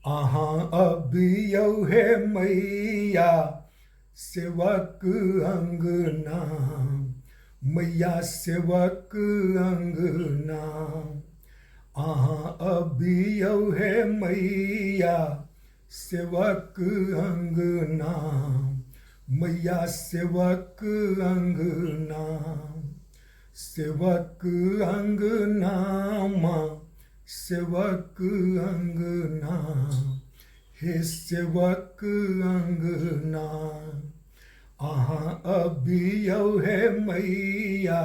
अहाँ अबियौ हे मैया सेवक अंगना, मैया सेवक अंगना। अहाँ अबियौ हे मैया सेवक अंगना, मैया सेवक अंगना। सेवक अंगना माँ सेवक अंगना, हे सेवक अंगना। अहाँ अबियौ हे मैया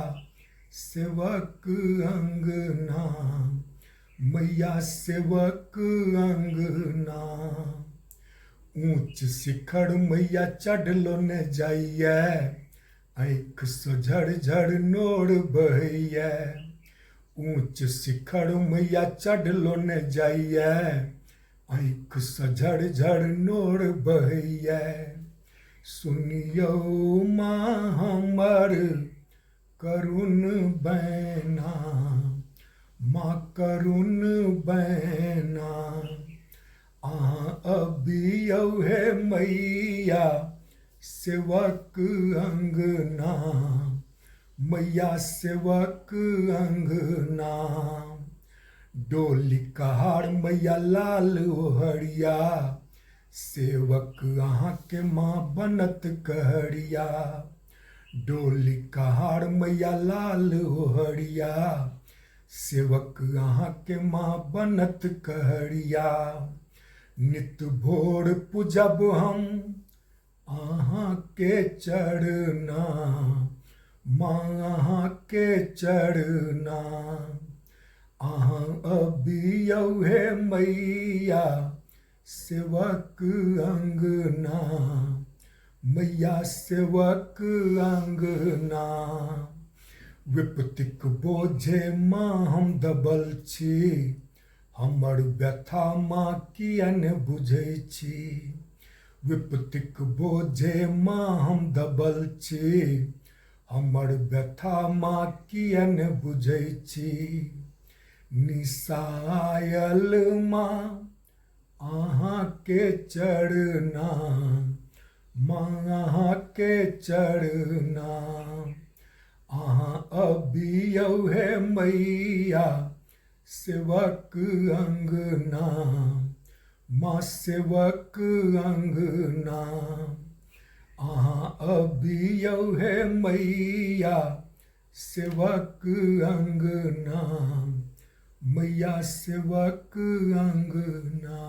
सेवक अंगना, मैया सेवक अंगना। ऊंच शिखर मैया चढ़लो न जाइए, आँख सँ झड़ नोर बहैया। ऊंच शिखर मैया चढ़लो न जाइए, आँख सँ झड़ नोर बहैया। सुनियौ माँ हमर करुण बैना, माँ करुण बैना। अहाँ अबियौ हे मैया सेवक अंगना, मैया सेवक अंगना। डोली कहार मैया लाल ओहरिया, सेवक अहाँ के माँ बनत कहरिया। डोली कहार मैया लाल ओहरिया, सेवक अहाँ के माँ बनत कहरिया। नित भोर पूजब हम अहाँ के चरना, माँ अहाँ के चरना। अहाँ अबियौ हे मैया सेवक अंगना, मैया सेवक अंगना। विपतिक बोझे माँ हम दबल छी, हमर व्यथा माँ किया ने बुझै छी। विपतिक बोझे माँ हम दबल छी, हमर व्यथा माँ किया ने बुझै छी। निसायल माँ अहाँ के चरना, माँ अहाँ के चरना। अहाँ अबियौ हे मैया सेवक अंगना, माँ सेवक अंगना। अहाँ अबियौ हे मैया सेवक अंगना, मैया सेवक अंगना।